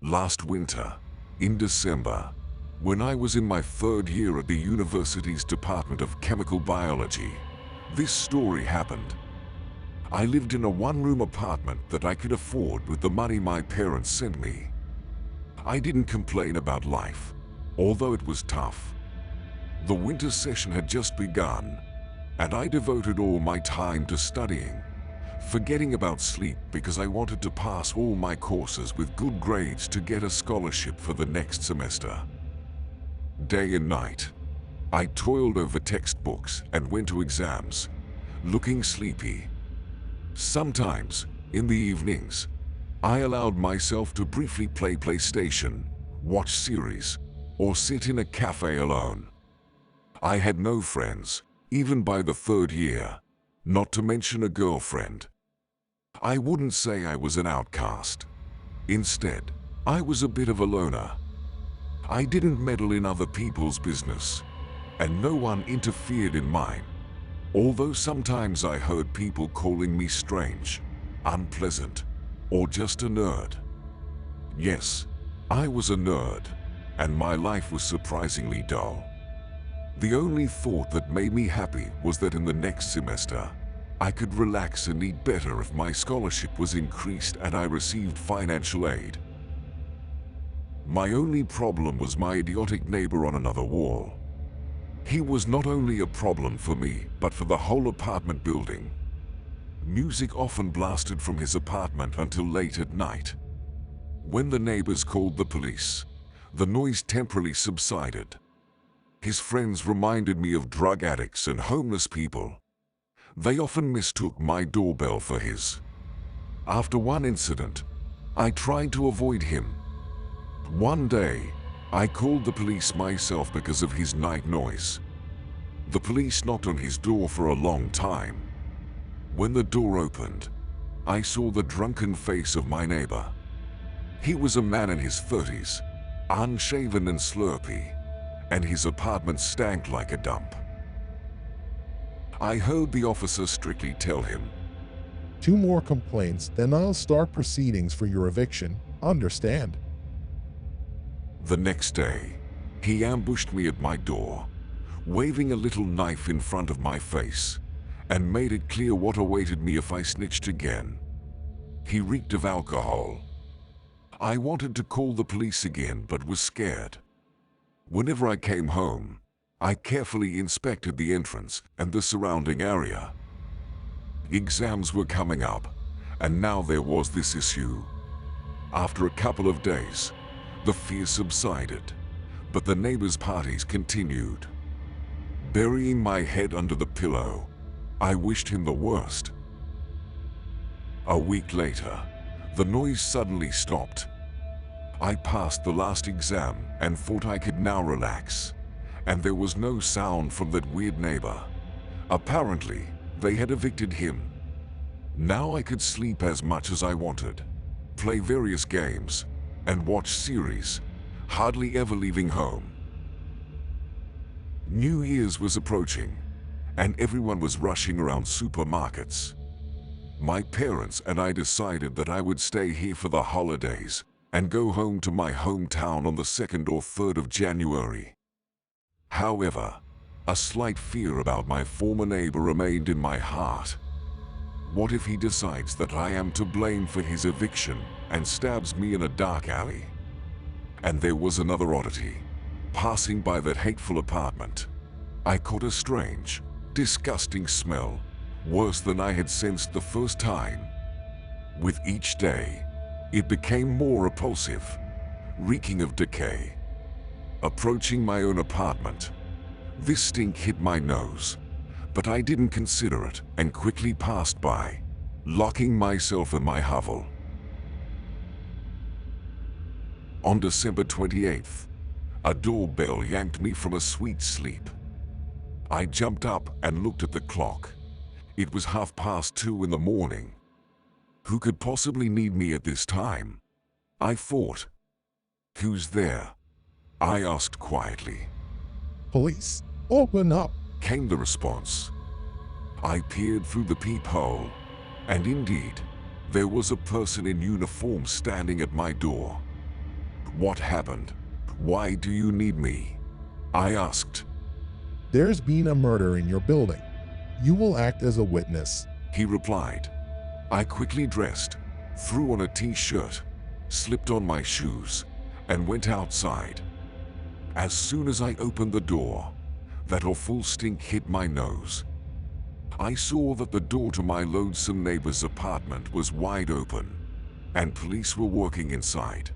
Last winter, in December, when I was in my third year at the university's Department of Chemical Biology, this story happened. I lived in a one-room apartment that I could afford with the money my parents sent me. I didn't complain about life, although it was tough. The winter session had just begun, and I devoted all my time to studying, forgetting about sleep because I wanted to pass all my courses with good grades to get a scholarship for the next semester. Day and night, I toiled over textbooks and went to exams, looking sleepy. Sometimes, in the evenings, I allowed myself to briefly play PlayStation, watch series, or sit in a cafe alone. I had no friends, even by the third year, not to mention a girlfriend. I wouldn't say I was an outcast. Instead, I was a bit of a loner. I didn't meddle in other people's business, and no one interfered in mine, although sometimes I heard people calling me strange, unpleasant, or just a nerd. Yes, I was a nerd, and my life was surprisingly dull. The only thought that made me happy was that in the next semester, I could relax and eat better if my scholarship was increased and I received financial aid. My only problem was my idiotic neighbor on another wall. He was not only a problem for me, but for the whole apartment building. Music often blasted from his apartment until late at night. When the neighbors called the police, the noise temporarily subsided. His friends reminded me of drug addicts and homeless people. They often mistook my doorbell for his. After one incident, I tried to avoid him. One day, I called the police myself because of his night noise. The police knocked on his door for a long time. When the door opened, I saw the drunken face of my neighbor. He was a man in his 30s, unshaven and slurpy, and his apartment stank like a dump. I heard the officer strictly tell him, "2 more complaints, then I'll start proceedings for your eviction. Understand?" The next day, he ambushed me at my door, waving a little knife in front of my face, and made it clear what awaited me if I snitched again. He reeked of alcohol. I wanted to call the police again, but was scared. Whenever I came home, I carefully inspected the entrance and the surrounding area. Exams were coming up, and now there was this issue. After a couple of days, the fear subsided, but the neighbors' parties continued. Burying my head under the pillow, I wished him the worst. A week later, the noise suddenly stopped. I passed the last exam and thought I could now relax, and there was no sound from that weird neighbor. Apparently, they had evicted him. Now I could sleep as much as I wanted, play various games, and watch series, hardly ever leaving home. New Year's was approaching, and everyone was rushing around supermarkets. My parents and I decided that I would stay here for the holidays and go home to my hometown on the 2nd or 3rd of January. However, a slight fear about my former neighbor remained in my heart. What if he decides that I am to blame for his eviction and stabs me in a dark alley? And there was another oddity. Passing by that hateful apartment, I caught a strange, disgusting smell, worse than I had sensed the first time. With each day, it became more repulsive, reeking of decay. Approaching my own apartment, this stink hit my nose, but I didn't consider it and quickly passed by, locking myself in my hovel. On December 28th, a doorbell yanked me from a sweet sleep. I jumped up and looked at the clock. It was 2:30 in the morning. Who could possibly need me at this time? I thought. "Who's there?" I asked quietly. "Police, open up," came the response. I peered through the peephole, and indeed, there was a person in uniform standing at my door. What happened? Why do you need me? I asked. There's been a murder in your building. You will act as a witness. He replied. I quickly dressed, threw on a t-shirt, slipped on my shoes, and went outside. As soon as I opened the door, that awful stink hit my nose. I saw that the door to my loathsome neighbor's apartment was wide open, and police were working inside.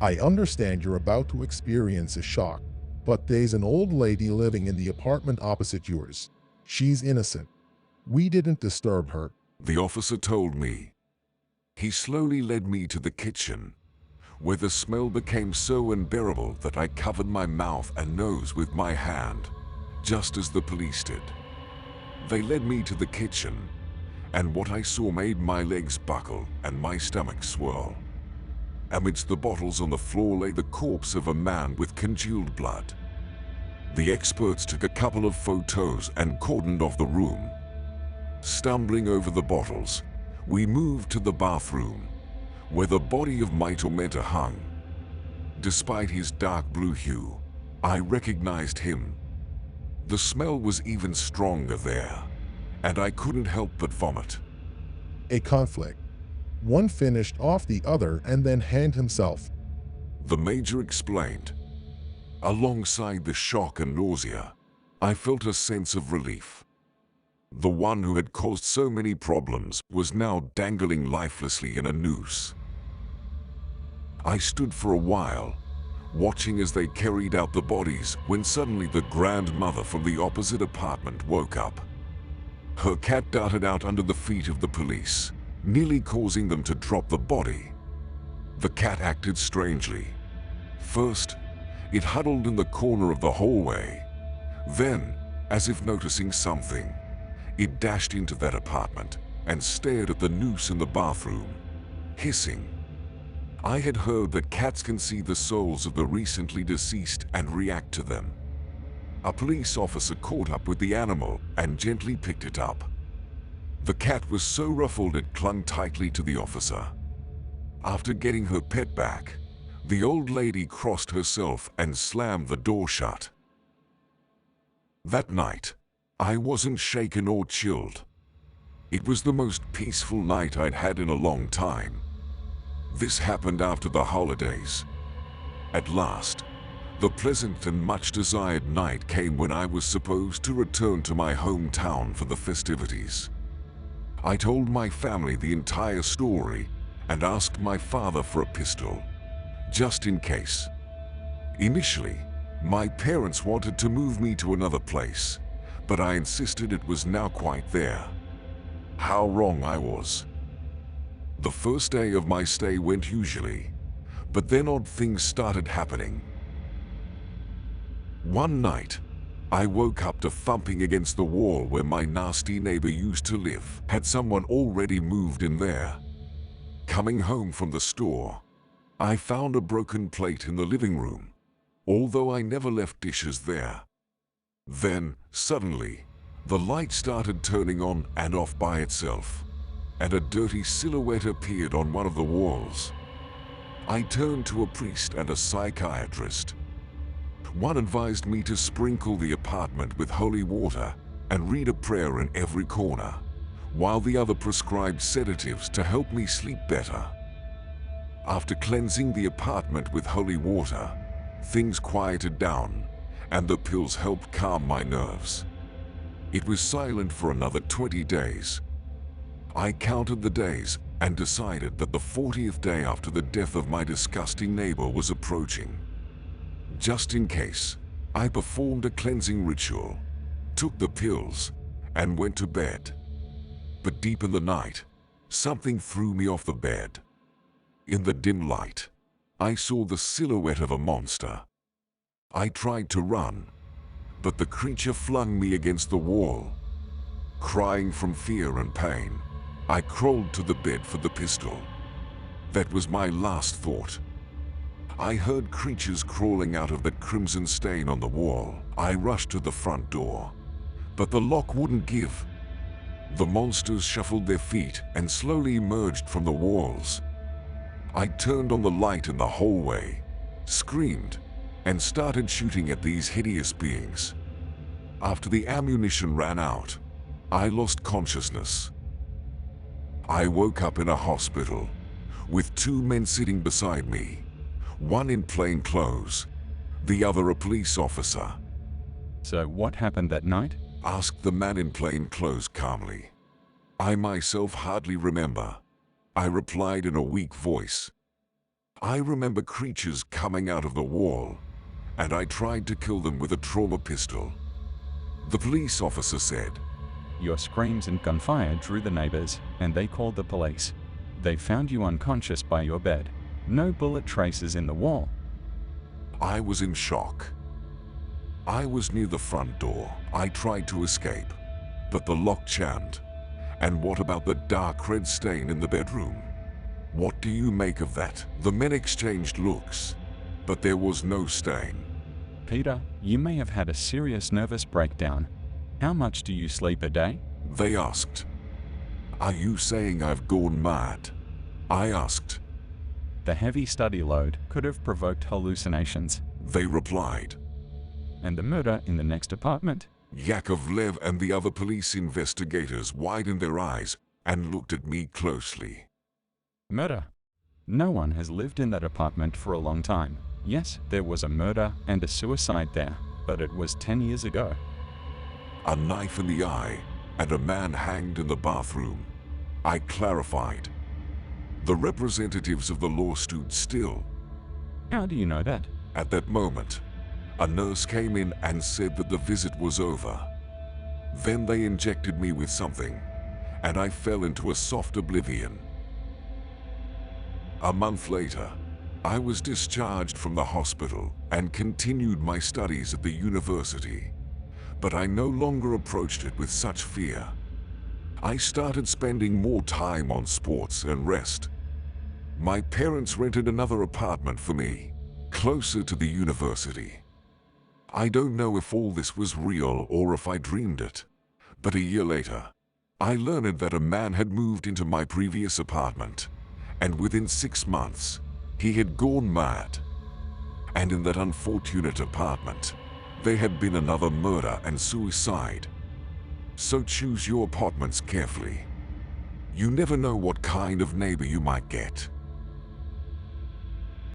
I understand you're about to experience a shock, but there's an old lady living in the apartment opposite yours. She's innocent. We didn't disturb her. The officer told me. He slowly led me to the kitchen, where the smell became so unbearable that I covered my mouth and nose with my hand, just as the police did. They led me to the kitchen, and what I saw made my legs buckle and my stomach swirl. Amidst the bottles on the floor lay the corpse of a man with congealed blood. The experts took a couple of photos and cordoned off the room. Stumbling over the bottles, we moved to the bathroom, where the body of my tormentor hung. Despite his dark blue hue, I recognized him. The smell was even stronger there, and I couldn't help but vomit. A conflict. One finished off the other and then hanged himself. The major explained. Alongside the shock and nausea, I felt a sense of relief. The one who had caused so many problems was now dangling lifelessly in a noose. I stood for a while, watching as they carried out the bodies, when suddenly the grandmother from the opposite apartment woke up. Her cat darted out under the feet of the police, nearly causing them to drop the body. The cat acted strangely. First, it huddled in the corner of the hallway. Then, as if noticing something, it dashed into that apartment and stared at the noose in the bathroom, hissing. I had heard that cats can see the souls of the recently deceased and react to them. A police officer caught up with the animal and gently picked it up. The cat was so ruffled it clung tightly to the officer. After getting her pet back, the old lady crossed herself and slammed the door shut. That night, I wasn't shaken or chilled. It was the most peaceful night I'd had in a long time. This happened after the holidays. At last, the pleasant and much-desired night came when I was supposed to return to my hometown for the festivities. I told my family the entire story and asked my father for a pistol, just in case. Initially, my parents wanted to move me to another place, but I insisted it was now quite there. How wrong I was. The first day of my stay went usually, but then odd things started happening. One night, I woke up to thumping against the wall where my nasty neighbor used to live. Had someone already moved in there? Coming home from the store, I found a broken plate in the living room, although I never left dishes there. Then, suddenly, the light started turning on and off by itself, and a dirty silhouette appeared on one of the walls. I turned to a priest and a psychiatrist. One advised me to sprinkle the apartment with holy water and read a prayer in every corner, while the other prescribed sedatives to help me sleep better. After cleansing the apartment with holy water, things quieted down, and the pills helped calm my nerves. It was silent for another 20 days. I counted the days and decided that the 40th day after the death of my disgusting neighbor was approaching. Just in case, I performed a cleansing ritual, took the pills, and went to bed. But deep in the night, something threw me off the bed. In the dim light, I saw the silhouette of a monster. I tried to run, but the creature flung me against the wall. Crying from fear and pain, I crawled to the bed for the pistol. That was my last thought. I heard creatures crawling out of that crimson stain on the wall. I rushed to the front door, but the lock wouldn't give. The monsters shuffled their feet and slowly emerged from the walls. I turned on the light in the hallway, screamed, and started shooting at these hideous beings. After the ammunition ran out, I lost consciousness. I woke up in a hospital, with two men sitting beside me, one in plain clothes, the other a police officer. So what happened that night? Asked the man in plain clothes calmly. I myself hardly remember. I replied in a weak voice. I remember creatures coming out of the wall, and I tried to kill them with a trauma pistol. The police officer said, Your screams and gunfire drew the neighbors, and they called the police. They found you unconscious by your bed. No bullet traces in the wall. I was in shock. I was near the front door. I tried to escape, but the lock jammed. And what about the dark red stain in the bedroom? What do you make of that? The men exchanged looks, but there was no stain. Peter, you may have had a serious nervous breakdown. How much do you sleep a day? They asked. Are you saying I've gone mad? I asked. The heavy study load could have provoked hallucinations. They replied. And the murder in the next apartment? Yakovlev and the other police investigators widened their eyes and looked at me closely. Murder. No one has lived in that apartment for a long time. Yes, there was a murder and a suicide there, but it was 10 years ago. A knife in the eye and a man hanged in the bathroom. I clarified. The representatives of the law stood still. How do you know that? At that moment, a nurse came in and said that the visit was over. Then they injected me with something, and I fell into a soft oblivion. A month later, I was discharged from the hospital and continued my studies at the university. But I no longer approached it with such fear. I started spending more time on sports and rest. My parents rented another apartment for me, closer to the university. I don't know if all this was real or if I dreamed it, but a year later, I learned that a man had moved into my previous apartment, and within 6 months, he had gone mad. And in that unfortunate apartment, there had been another murder and suicide. So choose your apartments carefully. You never know what kind of neighbor you might get.